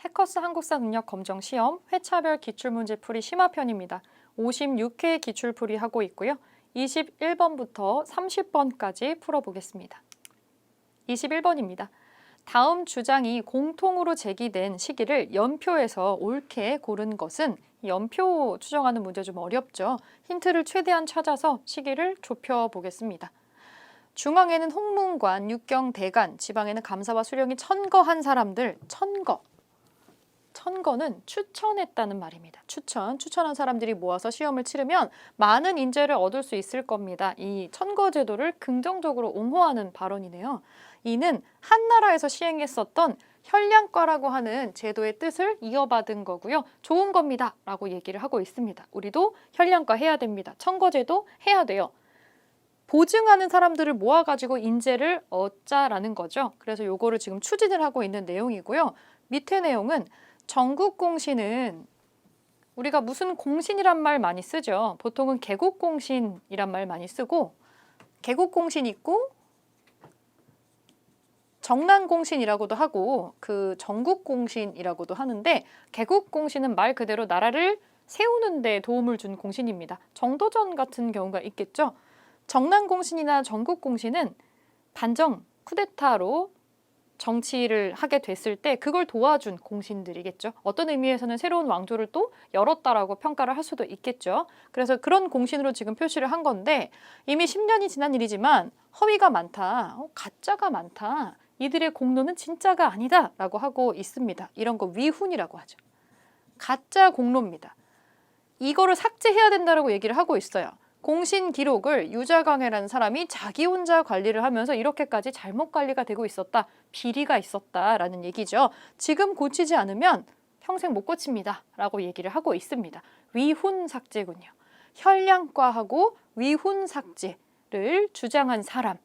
해커스 한국사 능력 검정 시험 회차별 기출문제풀이 심화편입니다. 56회 기출풀이 하고 있고요. 21번부터 30번까지 풀어보겠습니다. 21번입니다. 다음 주장이 공통으로 제기된 시기를 연표에서 옳게 고른 것은, 연표 추정하는 문제 좀 어렵죠. 힌트를 최대한 찾아서 시기를 좁혀보겠습니다. 중앙에는 홍문관, 육경대간, 지방에는 감사와 수령이 천거한 사람들, 천거는 추천했다는 말입니다. 추천한 사람들이 모아서 시험을 치르면 많은 인재를 얻을 수 있을 겁니다. 이 천거 제도를 긍정적으로 옹호하는 발언이네요. 이는 한나라에서 시행했었던 현량과라고 하는 제도의 뜻을 이어받은 거고요. 좋은 겁니다 라고 얘기를 하고 있습니다. 우리도 현량과 해야 됩니다. 천거 제도 해야 돼요. 보증하는 사람들을 모아가지고 인재를 얻자라는 거죠. 그래서 요거를 지금 추진을 하고 있는 내용이고요. 밑에 내용은 전국공신은 우리가 무슨 공신이란 말 많이 쓰죠. 보통은 개국공신이란 말 많이 쓰고, 개국공신 있고 정난공신이라고도 하고 그 전국공신이라고도 하는데, 개국공신은 말 그대로 나라를 세우는 데 도움을 준 공신입니다. 정도전 같은 경우가 있겠죠. 정난공신이나 전국공신은 반정, 쿠데타로 정치를 하게 됐을 때 그걸 도와준 공신들이겠죠. 어떤 의미에서는 새로운 왕조를 또 열었다라고 평가를 할 수도 있겠죠. 그래서 그런 공신으로 지금 표시를 한 건데, 이미 10년이 지난 일이지만 허위가 많다, 가짜가 많다, 이들의 공로는 진짜가 아니다 라고 하고 있습니다. 이런 거 위훈이라고 하죠. 가짜 공로입니다. 이거를 삭제해야 된다라고 얘기를 하고 있어요. 공신 기록을 유자광해라는 사람이 자기 혼자 관리를 하면서 이렇게까지 잘못 관리가 되고 있었다, 비리가 있었다라는 얘기죠. 지금 고치지 않으면 평생 못 고칩니다 라고 얘기를 하고 있습니다. 위훈 삭제군요. 현량과하고 위훈 삭제를 주장한 사람을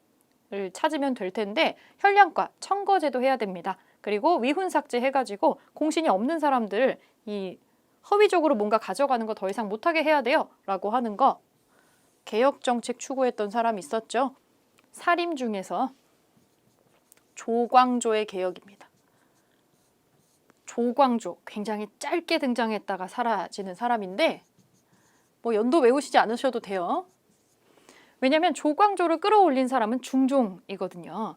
찾으면 될 텐데, 현량과 천거제도 해야 됩니다. 그리고 위훈 삭제 해가지고 공신이 없는 사람들 이 허위적으로 뭔가 가져가는 거 더 이상 못하게 해야 돼요 라고 하는 거, 개혁정책 추구했던 사람이 있었죠. 사림 중에서 조광조의 개혁입니다. 조광조, 굉장히 짧게 등장했다가 사라지는 사람인데 뭐 연도 외우시지 않으셔도 돼요. 왜냐하면 조광조를 끌어올린 사람은 중종이거든요.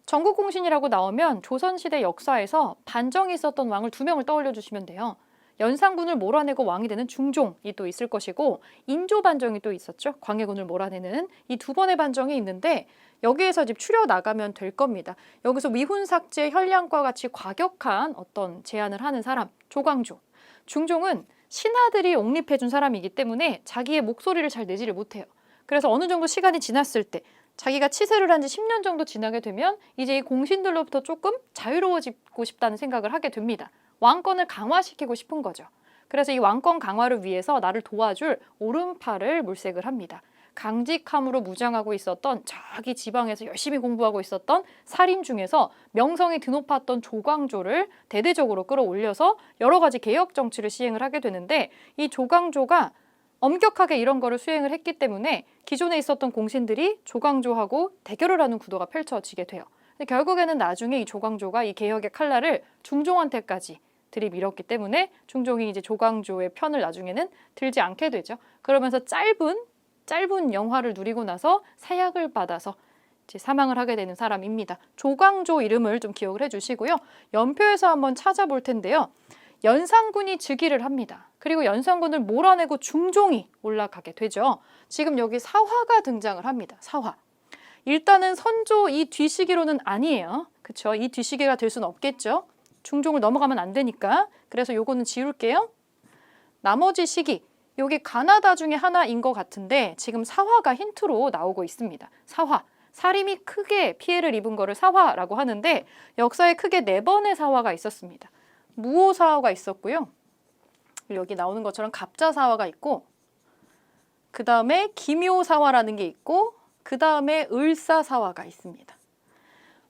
전국공신이라고 나오면 조선시대 역사에서 반정이 있었던 왕을 2명을 떠올려 주시면 돼요. 연산군을 몰아내고 왕이 되는 중종이 또 있을 것이고, 인조 반정이 또 있었죠. 광해군을 몰아내는 이 2번의 반정이 있는데, 여기에서 지금 추려 나가면 될 겁니다. 여기서 위훈 삭제, 현량과 같이 과격한 어떤 제안을 하는 사람, 조광조. 중종은 신하들이 옹립해준 사람이기 때문에 자기의 목소리를 잘 내지를 못해요. 그래서 어느 정도 시간이 지났을 때, 자기가 치세를 한 지 10년 정도 지나게 되면 이제 이 공신들로부터 조금 자유로워지고 싶다는 생각을 하게 됩니다. 왕권을 강화시키고 싶은 거죠. 그래서 이 왕권 강화를 위해서 나를 도와줄 오른팔을 물색을 합니다. 강직함으로 무장하고 있었던, 저기 지방에서 열심히 공부하고 있었던 살인 중에서 명성이 드높았던 조광조를 대대적으로 끌어올려서 여러 가지 개혁 정치를 시행을 하게 되는데, 이 조광조가 엄격하게 이런 거를 수행을 했기 때문에 기존에 있었던 공신들이 조광조하고 대결을 하는 구도가 펼쳐지게 돼요. 근데 결국에는 나중에 이 조광조가 이 개혁의 칼날을 중종한테까지 들이밀었기 때문에 중종이 이제 조광조의 편을 나중에는 들지 않게 되죠. 그러면서 짧은 영화를 누리고 나서 사약을 받아서 이제 사망을 하게 되는 사람입니다. 조광조 이름을 좀 기억을 해주시고요. 연표에서 한번 찾아볼 텐데요. 연산군이 즉위를 합니다. 그리고 연산군을 몰아내고 중종이 올라가게 되죠. 지금 여기 사화가 등장을 합니다. 사화. 일단은 선조 이 뒤시기로는 아니에요. 그쵸? 이 뒤시기가 될 수는 없겠죠. 중종을 넘어가면 안 되니까. 그래서 요거는 지울게요. 나머지 시기, 요게 가나다 중에 하나인 것 같은데 지금 사화가 힌트로 나오고 있습니다. 사화, 사림이 크게 피해를 입은 거를 사화라고 하는데, 역사에 크게 4번의 사화가 있었습니다. 무오사화가 있었고요. 여기 나오는 것처럼 갑자사화가 있고, 그 다음에 기묘사화라는 게 있고, 그 다음에 을사사화가 있습니다.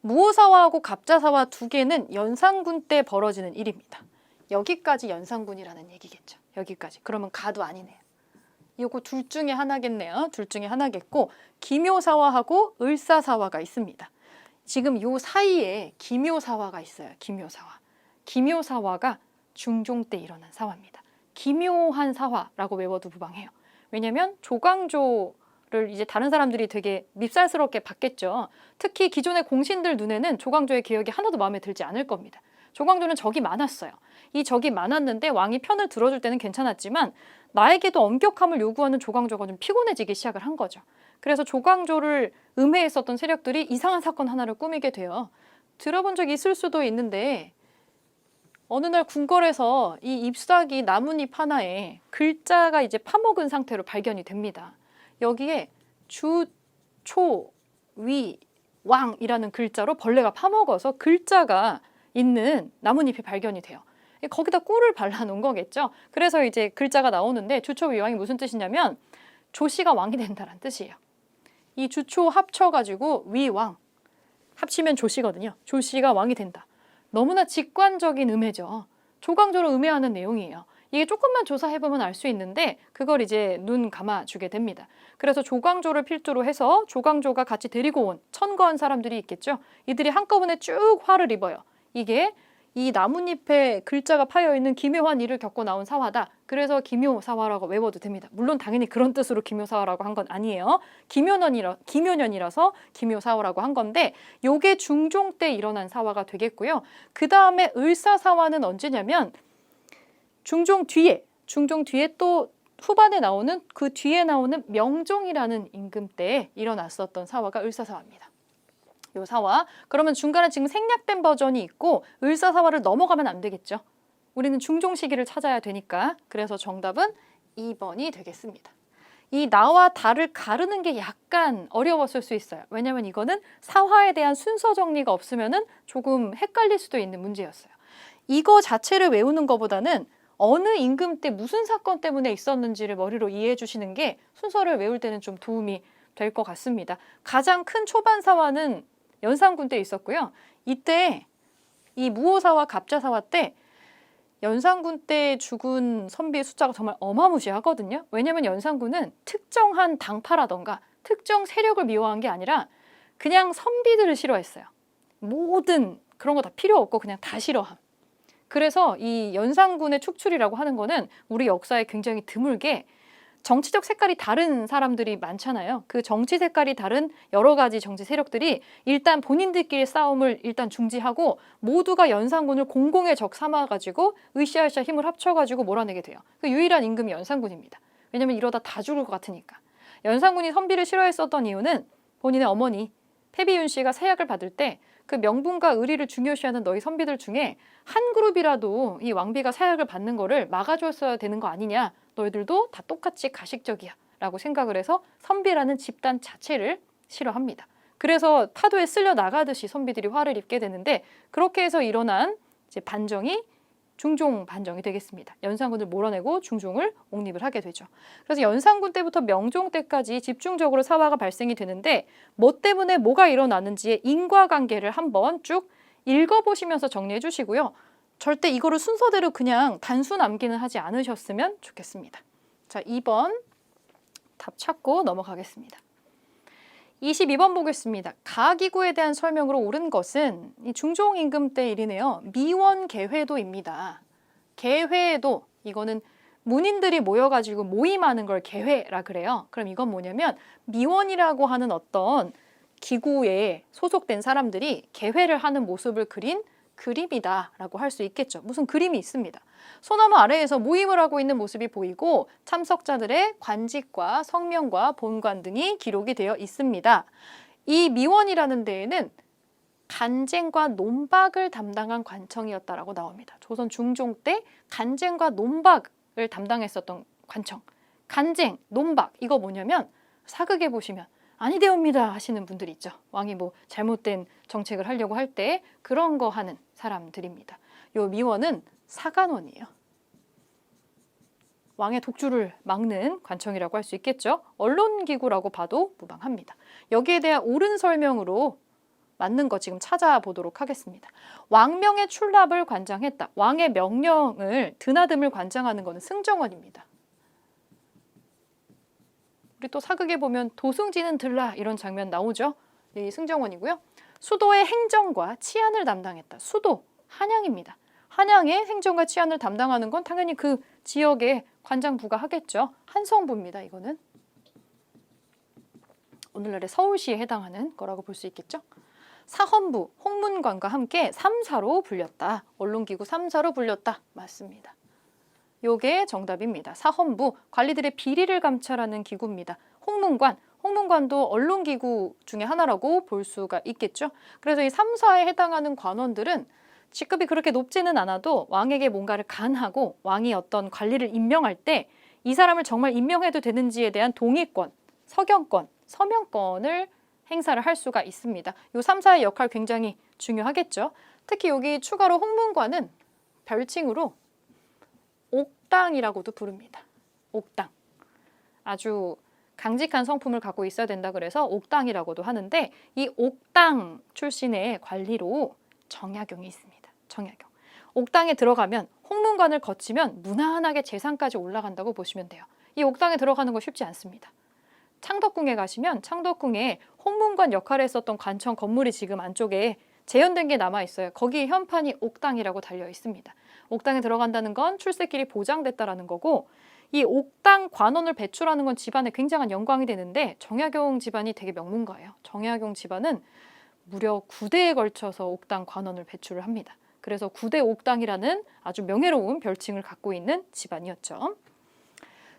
무오사화하고 갑자사화 2개는 연산군 때 벌어지는 일입니다. 여기까지 연산군이라는 얘기겠죠. 여기까지. 그러면 가도 아니네요. 이거 둘 중에 하나겠네요. 둘 중에 하나겠고, 기묘사화하고 을사사화가 있습니다. 지금 요 사이에 기묘사화가 있어요. 기묘사화. 기묘사화가 중종 때 일어난 사화입니다. 기묘한 사화라고 외워도 무방해요. 왜냐하면 조광조를 이제 다른 사람들이 되게 밉살스럽게 봤겠죠. 특히 기존의 공신들 눈에는 조광조의 개혁이 하나도 마음에 들지 않을 겁니다. 조광조는 적이 많았어요. 이 적이 많았는데 왕이 편을 들어줄 때는 괜찮았지만 나에게도 엄격함을 요구하는 조광조가 좀 피곤해지기 시작을 한 거죠. 그래서 조광조를 음해했었던 세력들이 이상한 사건 하나를 꾸미게 돼요. 들어본 적이 있을 수도 있는데 어느 날 궁궐에서 이 잎사귀 나뭇잎 하나에 글자가 이제 파먹은 상태로 발견이 됩니다. 여기에 주, 초, 위, 왕이라는 글자로 벌레가 파먹어서 글자가 있는 나뭇잎이 발견이 돼요. 거기다 꿀을 발라놓은 거겠죠. 그래서 이제 글자가 나오는데 주초위왕이 무슨 뜻이냐면 조씨가 왕이 된다는 뜻이에요. 이 주초 합쳐가지고 위왕 합치면 조씨거든요. 조씨가 왕이 된다. 너무나 직관적인 음해죠. 조광조를 음해하는 내용이에요. 이게 조금만 조사해보면 알 수 있는데 그걸 이제 눈 감아주게 됩니다. 그래서 조광조를 필두로 해서 조광조가 같이 데리고 온 천거한 사람들이 있겠죠. 이들이 한꺼번에 쭉 화를 입어요. 이게 이 나뭇잎에 글자가 파여있는 기묘한 일을 겪고 나온 사화다. 그래서 기묘사화라고 외워도 됩니다. 물론 당연히 그런 뜻으로 기묘사화라고 한 건 아니에요. 기묘년이라서 기묘사화라고 한 건데 요게 중종 때 일어난 사화가 되겠고요. 그 다음에 을사사화는 언제냐면 중종 뒤에 또 후반에 나오는 그 뒤에 나오는 명종이라는 임금 때에 일어났었던 사화가 을사사화입니다. 요 사화. 그러면 중간에 지금 생략된 버전이 있고 을사사화를 넘어가면 안 되겠죠. 우리는 중종 시기를 찾아야 되니까. 그래서 정답은 2번이 되겠습니다. 이 나와 다를 가르는 게 약간 어려웠을 수 있어요. 왜냐하면 이거는 사화에 대한 순서 정리가 없으면 조금 헷갈릴 수도 있는 문제였어요. 이거 자체를 외우는 것보다는 어느 임금 때 무슨 사건 때문에 있었는지를 머리로 이해해 주시는 게 순서를 외울 때는 좀 도움이 될 것 같습니다. 가장 큰 초반 사화는 연산군 때 있었고요. 이때 이 무오사와 갑자사화 때 연산군 때 죽은 선비의 숫자가 정말 어마무시하거든요. 왜냐하면 연산군은 특정한 당파라던가 특정 세력을 미워한 게 아니라 그냥 선비들을 싫어했어요. 모든 그런 거 다 필요 없고 그냥 다 싫어함. 그래서 이 연산군의 축출이라고 하는 거는 우리 역사에 굉장히 드물게 정치적 색깔이 다른 사람들이 많잖아요. 그 정치 색깔이 다른 여러 가지 정치 세력들이 일단 본인들끼리 싸움을 일단 중지하고 모두가 연산군을 공공의 적 삼아가지고 으쌰으쌰 힘을 합쳐가지고 몰아내게 돼요. 그 유일한 임금이 연산군입니다. 왜냐면 이러다 다 죽을 것 같으니까. 연산군이 선비를 싫어했었던 이유는 본인의 어머니 패비윤 씨가 세약을 받을 때 그 명분과 의리를 중요시하는 너희 선비들 중에 한 그룹이라도 이 왕비가 세약을 받는 거를 막아줬어야 되는 거 아니냐. 너희들도 다 똑같이 가식적이야 라고 생각을 해서 선비라는 집단 자체를 싫어합니다. 그래서 파도에 쓸려 나가듯이 선비들이 화를 입게 되는데 그렇게 해서 일어난 이제 반정이 중종 반정이 되겠습니다. 연산군을 몰아내고 중종을 옹립을 하게 되죠. 그래서 연산군 때부터 명종 때까지 집중적으로 사화가 발생이 되는데 뭐 때문에 뭐가 일어나는지의 인과관계를 한번 쭉 읽어보시면서 정리해 주시고요. 절대 이거를 순서대로 그냥 단순 암기는 하지 않으셨으면 좋겠습니다. 자, 2번 답 찾고 넘어가겠습니다. 22번 보겠습니다. 가기구에 대한 설명으로 옳은 것은 이 중종 임금 때 일이네요. 미원개회도입니다. 개회도 이거는 문인들이 모여가지고 모임하는 걸 개회라 그래요. 그럼 이건 뭐냐면 미원이라고 하는 어떤 기구에 소속된 사람들이 개회를 하는 모습을 그린 그림이다라고 할 수 있겠죠. 무슨 그림이 있습니다. 소나무 아래에서 모임을 하고 있는 모습이 보이고 참석자들의 관직과 성명과 본관 등이 기록이 되어 있습니다. 이 미원이라는 데에는 간쟁과 논박을 담당한 관청이었다라고 나옵니다. 조선 중종 때 간쟁과 논박을 담당했었던 관청. 간쟁, 논박 이거 뭐냐면 사극에 보시면 아니되옵니다 하시는 분들이 있죠. 왕이 뭐 잘못된 정책을 하려고 할 때 그런 거 하는 사람들입니다. 요 미원은 사간원이에요. 왕의 독주를 막는 관청이라고 할 수 있겠죠. 언론기구라고 봐도 무방합니다. 여기에 대한 옳은 설명으로 맞는 거 지금 찾아보도록 하겠습니다. 왕명의 출납을 관장했다. 왕의 명령을 드나듦을 관장하는 것은 승정원입니다. 우리 또 사극에 보면 도승지는 들라 이런 장면 나오죠. 이 승정원이고요. 수도의 행정과 치안을 담당했다. 수도, 한양입니다. 한양의 행정과 치안을 담당하는 건 당연히 그 지역의 관장부가 하겠죠. 한성부입니다. 이거는 오늘날의 서울시에 해당하는 거라고 볼 수 있겠죠. 사헌부, 홍문관과 함께 3사로 불렸다. 언론기구 3사로 불렸다. 맞습니다. 요게 정답입니다. 사헌부, 관리들의 비리를 감찰하는 기구입니다. 홍문관도 언론기구 중에 하나라고 볼 수가 있겠죠. 그래서 이 3사에 해당하는 관원들은 직급이 그렇게 높지는 않아도 왕에게 뭔가를 간하고 왕이 어떤 관리를 임명할 때 이 사람을 정말 임명해도 되는지에 대한 동의권, 서경권, 서명권을 행사를 할 수가 있습니다. 이 3사의 역할 굉장히 중요하겠죠. 특히 여기 추가로 홍문관은 별칭으로 옥당이라고도 부릅니다. 옥당. 아주 강직한 성품을 갖고 있어야 된다 그래서 옥당이라고도 하는데 이 옥당 출신의 관리로 정약용이 있습니다. 정약용. 옥당에 들어가면 홍문관을 거치면 무난하게 재상까지 올라간다고 보시면 돼요. 이 옥당에 들어가는 거 쉽지 않습니다. 창덕궁에 가시면 창덕궁에 홍문관 역할을 했었던 관청 건물이 지금 안쪽에 재현된 게 남아있어요. 거기 현판이 옥당이라고 달려 있습니다. 옥당에 들어간다는 건 출세길이 보장됐다라는 거고 이 옥당 관원을 배출하는 건 집안에 굉장한 영광이 되는데 정약용 집안이 되게 명문가예요. 정약용 집안은 무려 9대에 걸쳐서 옥당 관원을 배출을 합니다. 그래서 9대 옥당이라는 아주 명예로운 별칭을 갖고 있는 집안이었죠.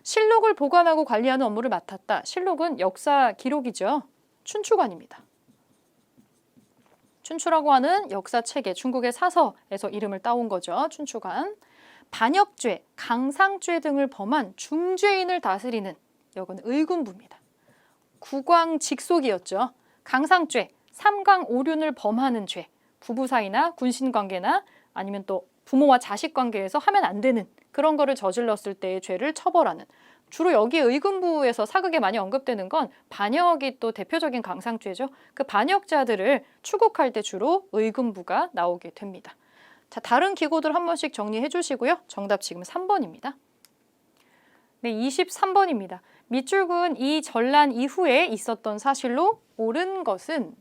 실록을 보관하고 관리하는 업무를 맡았다. 실록은 역사 기록이죠. 춘추관입니다. 춘추라고 하는 역사체계, 중국의 사서에서 이름을 따온 거죠. 춘추관. 반역죄, 강상죄 등을 범한 중죄인을 다스리는 여건 의군부입니다. 국왕직속이었죠. 강상죄, 삼강오륜을 범하는 죄, 부부 사이나 군신관계나 아니면 또 부모와 자식 관계에서 하면 안 되는 그런 거를 저질렀을 때의 죄를 처벌하는 주로 여기 의군부에서 사극에 많이 언급되는 건 반역이 또 대표적인 강상죄죠. 그 반역자들을 추국할 때 주로 의군부가 나오게 됩니다. 자, 다른 기구들 한 번씩 정리해 주시고요. 정답 지금 3번입니다. 네, 23번입니다. 밑줄근 이 전란 이후에 있었던 사실로 옳은 것은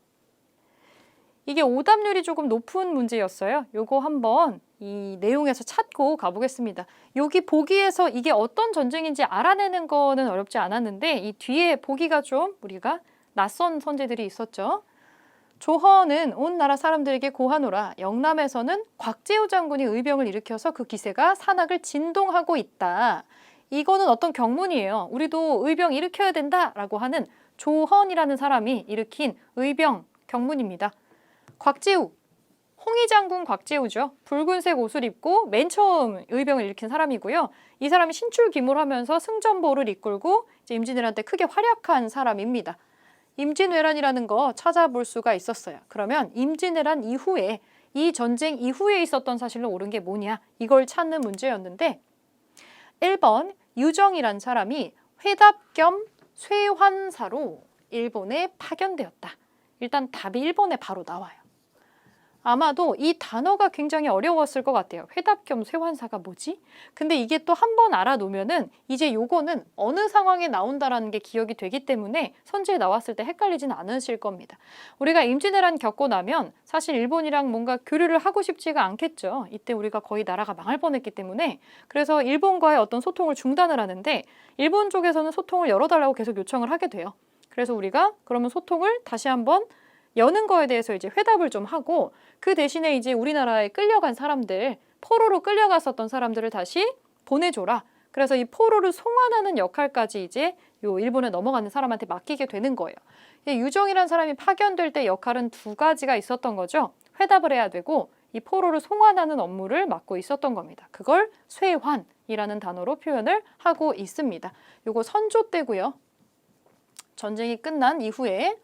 이게 오답률이 조금 높은 문제였어요. 요거 한번 이 내용에서 찾고 가보겠습니다. 여기 보기에서 이게 어떤 전쟁인지 알아내는 거는 어렵지 않았는데 이 뒤에 보기가 좀 우리가 낯선 선제들이 있었죠. 조헌은 온 나라 사람들에게 고하노라. 영남에서는 곽재우 장군이 의병을 일으켜서 그 기세가 산악을 진동하고 있다. 이거는 어떤 경문이에요. 우리도 의병 일으켜야 된다라고 하는 조헌이라는 사람이 일으킨 의병 경문입니다. 곽재우, 홍위 장군 곽재우죠. 붉은색 옷을 입고 맨 처음 의병을 일으킨 사람이고요. 이 사람이 신출귀몰하면서 승전보를 이끌고 이제 임진왜란 때 크게 활약한 사람입니다. 임진왜란이라는 거 찾아볼 수가 있었어요. 그러면 임진왜란 이후에 이 전쟁 이후에 있었던 사실로 옳은 게 뭐냐? 이걸 찾는 문제였는데 1번 유정이란 사람이 회답 겸 쇠환사로 일본에 파견되었다. 일단 답이 1번에 바로 나와요. 아마도 이 단어가 굉장히 어려웠을 것 같아요. 회답 겸 쇠환사가 뭐지? 근데 이게 또 한 번 알아놓으면은 이제 요거는 어느 상황에 나온다라는 게 기억이 되기 때문에 선지에 나왔을 때 헷갈리진 않으실 겁니다. 우리가 임진왜란 겪고 나면 사실 일본이랑 뭔가 교류를 하고 싶지가 않겠죠. 이때 우리가 거의 나라가 망할 뻔했기 때문에 그래서 일본과의 어떤 소통을 중단을 하는데 일본 쪽에서는 소통을 열어달라고 계속 요청을 하게 돼요. 그래서 우리가 그러면 소통을 다시 한번 여는 거에 대해서 이제 회답을 좀 하고 그 대신에 이제 우리나라에 끌려간 사람들, 포로로 끌려갔었던 사람들을 다시 보내줘라. 그래서 이 포로를 송환하는 역할까지 이제 요 일본에 넘어가는 사람한테 맡기게 되는 거예요. 유정이라는 사람이 파견될 때 역할은 두 가지가 있었던 거죠. 회답을 해야 되고 이 포로를 송환하는 업무를 맡고 있었던 겁니다. 그걸 쇠환이라는 단어로 표현을 하고 있습니다. 요거 선조 때고요. 전쟁이 끝난 이후에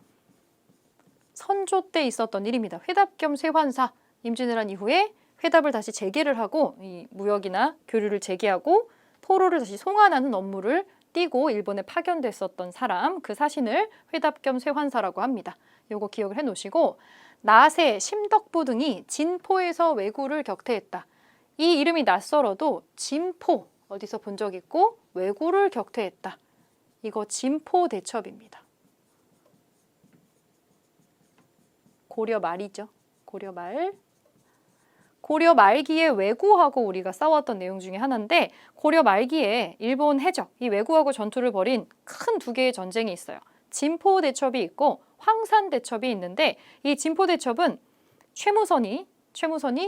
선조 때 있었던 일입니다. 회답 겸 쇠환사, 임진왜란 이후에 회답을 다시 재개를 하고 이 무역이나 교류를 재개하고 포로를 다시 송환하는 업무를 띠고 일본에 파견됐었던 사람, 그 사신을 회답 겸 쇠환사라고 합니다. 요거 기억을 해놓으시고 나세, 심덕부 등이 진포에서 왜구를 격퇴했다. 이 이름이 낯설어도 진포, 어디서 본 적 있고 왜구를 격퇴했다. 이거 진포대첩입니다. 고려 말이죠. 고려 말. 고려 말기에 왜구하고 우리가 싸웠던 내용 중에 하나인데 고려 말기에 일본 해적, 이 왜구하고 전투를 벌인 큰 두 개의 전쟁이 있어요. 진포대첩이 있고 황산대첩이 있는데 이 진포대첩은 최무선이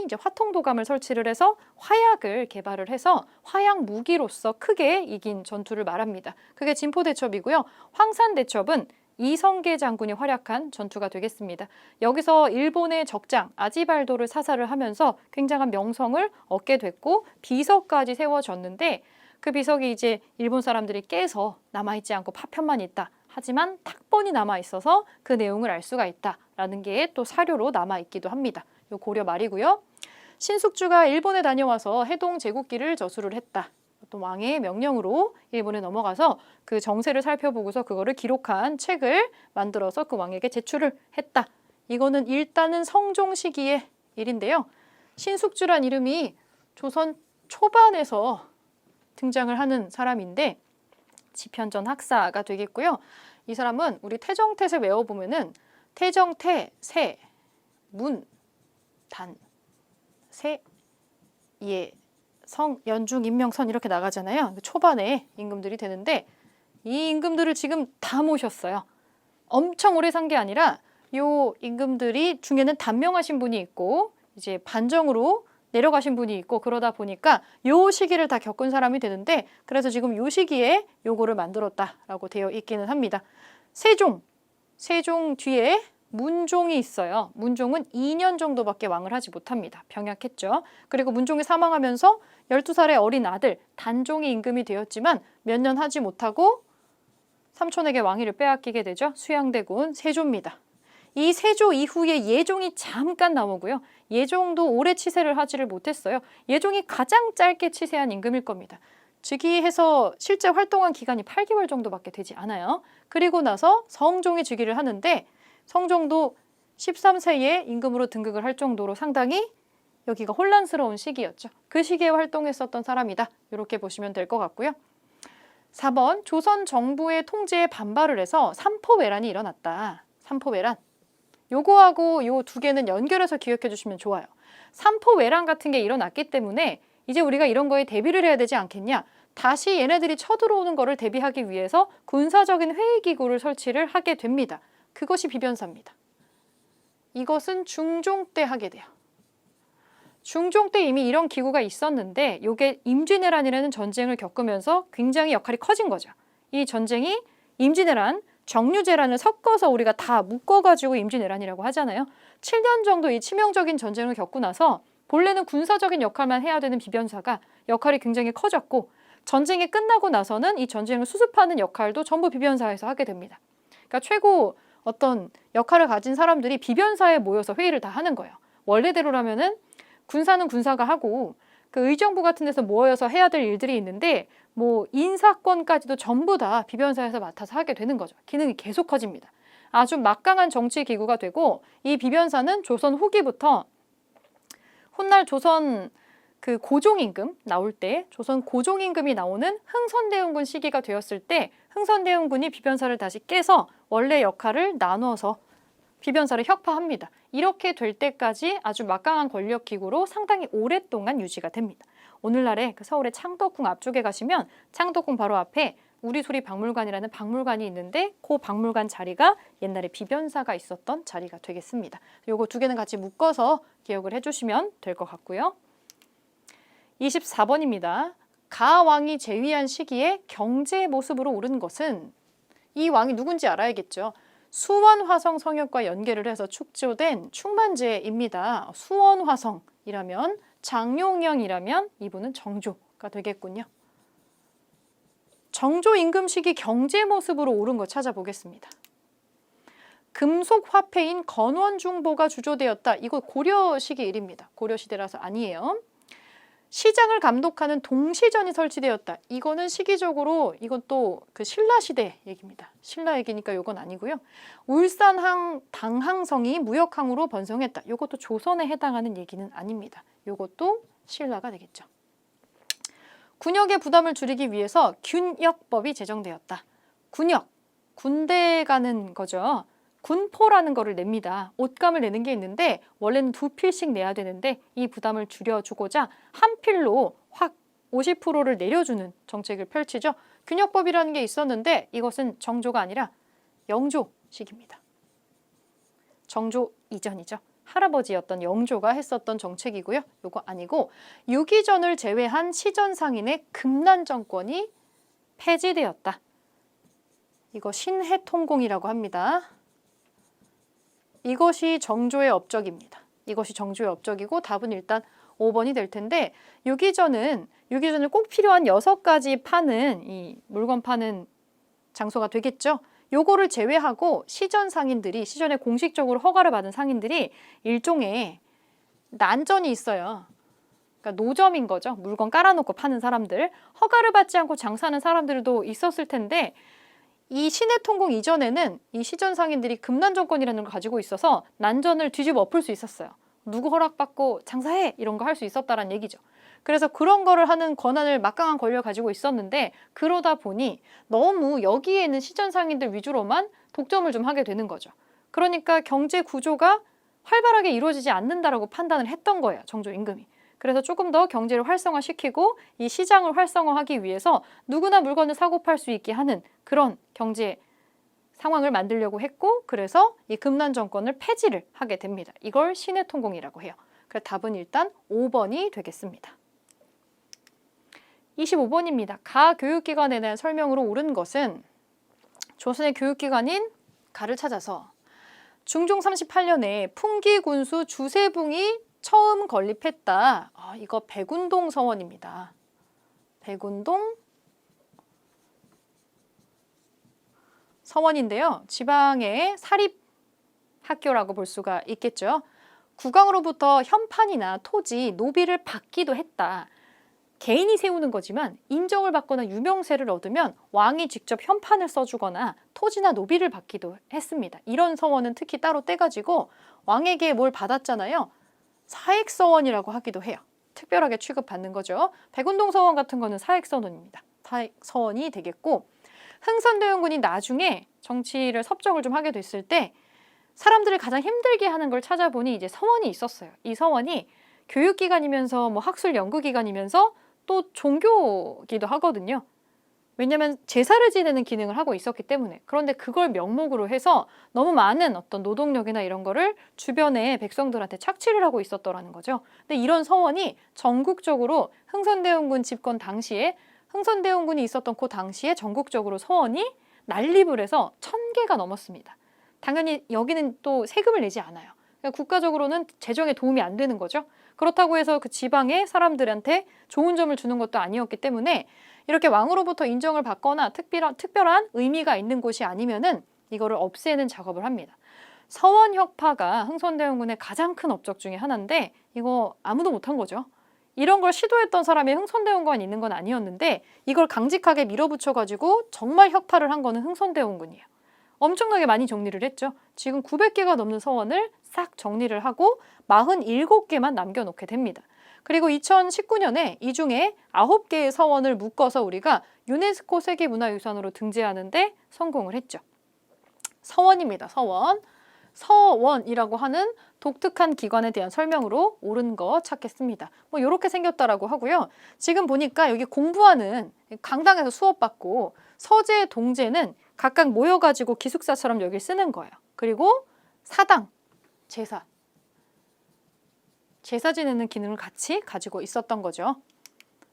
이제 화통도감을 설치를 해서 화약을 개발을 해서 화약 무기로서 크게 이긴 전투를 말합니다. 그게 진포대첩이고요. 황산대첩은 이성계 장군이 활약한 전투가 되겠습니다. 여기서 일본의 적장 아지발도를 사살을 하면서 굉장한 명성을 얻게 됐고 비석까지 세워졌는데 그 비석이 이제 일본 사람들이 깨서 남아있지 않고 파편만 있다. 하지만 탁본이 남아있어서 그 내용을 알 수가 있다라는 게 또 사료로 남아있기도 합니다. 요 고려 말이고요. 신숙주가 일본에 다녀와서 해동 제국기를 저수를 했다. 또 왕의 명령으로 일본에 넘어가서 그 정세를 살펴보고서 그거를 기록한 책을 만들어서 그 왕에게 제출을 했다. 이거는 일단은 성종 시기의 일인데요. 신숙주란 이름이 조선 초반에서 등장을 하는 사람인데 지편전 학사가 되겠고요. 이 사람은 우리 태정태세 외워보면은 태정태, 세, 문, 단, 세, 예, 성, 연중, 임명선 이렇게 나가잖아요. 초반에 임금들이 되는데 이 임금들을 지금 다 모셨어요. 엄청 오래 산 게 아니라 요 임금들이 중에는 단명하신 분이 있고 이제 반정으로 내려가신 분이 있고 그러다 보니까 요 시기를 다 겪은 사람이 되는데 그래서 지금 요 시기에 요거를 만들었다라고 되어 있기는 합니다. 세종 뒤에 문종이 있어요. 문종은 2년 정도밖에 왕을 하지 못합니다. 병약했죠. 그리고 문종이 사망하면서 12살의 어린 아들 단종이 임금이 되었지만 몇 년 하지 못하고 삼촌에게 왕위를 빼앗기게 되죠. 수양대군 세조입니다. 이 세조 이후에 예종이 잠깐 나오고요. 예종도 오래 치세를 하지를 못했어요. 예종이 가장 짧게 치세한 임금일 겁니다. 즉위해서 실제 활동한 기간이 8개월 정도밖에 되지 않아요. 그리고 나서 성종이 즉위를 하는데 성종도 13세에 임금으로 등극을 할 정도로 상당히 여기가 혼란스러운 시기였죠. 그 시기에 활동했었던 사람이다. 이렇게 보시면 될 것 같고요. 4번 조선 정부의 통제에 반발을 해서 삼포외란이 일어났다. 삼포외란. 요거하고 요 두 개는 연결해서 기억해 주시면 좋아요. 삼포외란 같은 게 일어났기 때문에 이제 우리가 이런 거에 대비를 해야 되지 않겠냐. 다시 얘네들이 쳐들어오는 거를 대비하기 위해서 군사적인 회의기구를 설치를 하게 됩니다. 그것이 비변사입니다. 이것은 중종 때 하게 돼요. 중종 때 이미 이런 기구가 있었는데 이게 임진왜란이라는 전쟁을 겪으면서 굉장히 역할이 커진 거죠. 이 전쟁이 임진왜란, 정류재란을 섞어서 우리가 다 묶어가지고 임진왜란이라고 하잖아요. 7년 정도 이 치명적인 전쟁을 겪고 나서 본래는 군사적인 역할만 해야 되는 비변사가 역할이 굉장히 커졌고 전쟁이 끝나고 나서는 이 전쟁을 수습하는 역할도 전부 비변사에서 하게 됩니다. 그러니까 최고 어떤 역할을 가진 사람들이 비변사에 모여서 회의를 다 하는 거예요. 원래대로라면은 군사는 군사가 하고 그 의정부 같은 데서 모여서 해야 될 일들이 있는데 뭐 인사권까지도 전부 다 비변사에서 맡아서 하게 되는 거죠. 기능이 계속 커집니다. 아주 막강한 정치 기구가 되고 이 비변사는 조선 후기부터 훗날 조선 그 고종임금 나올 때 조선 고종임금이 나오는 흥선대원군 시기가 되었을 때 흥선대원군이 비변사를 다시 깨서 원래 역할을 나눠서 비변사를 혁파합니다. 이렇게 될 때까지 아주 막강한 권력 기구로 상당히 오랫동안 유지가 됩니다. 오늘날에 그 서울의 창덕궁 앞쪽에 가시면 창덕궁 바로 앞에 우리소리 박물관이라는 박물관이 있는데 그 박물관 자리가 옛날에 비변사가 있었던 자리가 되겠습니다. 요거 두 개는 같이 묶어서 기억을 해주시면 될 것 같고요. 24번입니다. 가 왕이 재위한 시기에 경제의 모습으로 오른 것은 이 왕이 누군지 알아야겠죠. 수원화성 성역과 연계를 해서 축조된 충만제입니다. 수원화성이라면 장용영이라면 이분은 정조가 되겠군요. 정조 임금 시기 경제 모습으로 오른 거 찾아보겠습니다. 금속 화폐인 건원중보가 주조되었다. 이거 고려 시기 일입니다. 고려 시대라서 아니에요. 시장을 감독하는 동시전이 설치되었다. 이거는 시기적으로 이것도 그 신라 시대 얘기입니다. 신라 얘기니까 이건 아니고요. 울산항 당항성이 무역항으로 번성했다. 이것도 조선에 해당하는 얘기는 아닙니다. 이것도 신라가 되겠죠. 군역의 부담을 줄이기 위해서 균역법이 제정되었다. 군역, 군대 가는 거죠. 군포라는 거를 냅니다. 옷감을 내는 게 있는데 원래는 2필씩 내야 되는데 이 부담을 줄여주고자 한 필로 확 50%를 내려주는 정책을 펼치죠. 균역법이라는 게 있었는데 이것은 정조가 아니라 영조식입니다. 정조 이전이죠. 할아버지였던 영조가 했었던 정책이고요. 요거 아니고 유기전을 제외한 시전상인의 금난 정권이 폐지되었다. 이거 신해통공이라고 합니다. 이것이 정조의 업적입니다. 이것이 정조의 업적이고 답은 일단 5번이 될 텐데 유기전을 꼭 필요한 6가지 파는 이 물건 파는 장소가 되겠죠. 요거를 제외하고 시전 상인들이 시전에 공식적으로 허가를 받은 상인들이 일종의 난전이 있어요. 그러니까 노점인 거죠. 물건 깔아놓고 파는 사람들. 허가를 받지 않고 장사하는 사람들도 있었을 텐데 이 신해통공 이전에는 이 시전 상인들이 금난 정권이라는 걸 가지고 있어서 난전을 뒤집어 엎을 수 있었어요. 누구 허락받고 장사해 이런 거 할 수 있었다라는 얘기죠. 그래서 그런 거를 하는 권한을 막강한 권력을 가지고 있었는데 그러다 보니 너무 여기에는 시전 상인들 위주로만 독점을 좀 하게 되는 거죠. 그러니까 경제 구조가 활발하게 이루어지지 않는다라고 판단을 했던 거예요. 정조 임금이. 그래서 조금 더 경제를 활성화시키고 이 시장을 활성화하기 위해서 누구나 물건을 사고 팔 수 있게 하는 그런 경제 상황을 만들려고 했고 그래서 이 금난 정권을 폐지를 하게 됩니다. 이걸 신해통공이라고 해요. 그래서 답은 일단 5번이 되겠습니다. 25번입니다. 가 교육기관에 대한 설명으로 옳은 것은 조선의 교육기관인 가를 찾아서 중종 38년에 풍기군수 주세붕이 처음 건립했다. 이거 백운동 서원입니다. 백운동 서원인데요. 지방의 사립학교라고 볼 수가 있겠죠. 국왕으로부터 현판이나 토지, 노비를 받기도 했다. 개인이 세우는 거지만 인정을 받거나 유명세를 얻으면 왕이 직접 현판을 써주거나 토지나 노비를 받기도 했습니다. 이런 서원은 특히 따로 떼가지고 왕에게 뭘 받았잖아요. 사액서원이라고 하기도 해요. 특별하게 취급받는 거죠. 백운동 서원 같은 거는 사액서원입니다. 사액서원이 되겠고 흥선대원군이 나중에 정치를 섭정을 좀 하게 됐을 때 사람들을 가장 힘들게 하는 걸 찾아보니 이제 서원이 있었어요. 이 서원이 교육기관이면서 뭐 학술 연구기관이면서 또 종교기도 하거든요. 왜냐하면 제사를 지내는 기능을 하고 있었기 때문에. 그런데 그걸 명목으로 해서 너무 많은 어떤 노동력이나 이런 거를 주변의 백성들한테 착취를 하고 있었더라는 거죠. 근데 이런 서원이 전국적으로 흥선대원군 집권 당시에 흥선대원군이 있었던 그 당시에 전국적으로 서원이 난립을 해서 1000개가 넘었습니다. 당연히 여기는 또 세금을 내지 않아요. 그러니까 국가적으로는 재정에 도움이 안 되는 거죠. 그렇다고 해서 그 지방의 사람들한테 좋은 점을 주는 것도 아니었기 때문에 이렇게 왕으로부터 인정을 받거나 특별한 의미가 있는 곳이 아니면은 이거를 없애는 작업을 합니다. 서원혁파가 흥선대원군의 가장 큰 업적 중에 하나인데 이거 아무도 못한 거죠. 이런 걸 시도했던 사람이 흥선대원군이 있는 건 아니었는데 이걸 강직하게 밀어붙여가지고 정말 혁파를 한 거는 흥선대원군이에요. 엄청나게 많이 정리를 했죠. 지금 900개가 넘는 서원을 싹 정리를 하고 47개만 남겨놓게 됩니다. 그리고 2019년에 이 중에 9개의 서원을 묶어서 우리가 유네스코 세계문화유산으로 등재하는데 성공을 했죠. 서원입니다. 서원. 서원이라고 하는 독특한 기관에 대한 설명으로 옳은 거 찾겠습니다. 뭐 이렇게 생겼다라고 하고요. 지금 보니까 여기 공부하는 강당에서 수업받고 서재, 동재는 각각 모여가지고 기숙사처럼 여기 쓰는 거예요. 그리고 사당, 제사 지내는 기능을 같이 가지고 있었던 거죠.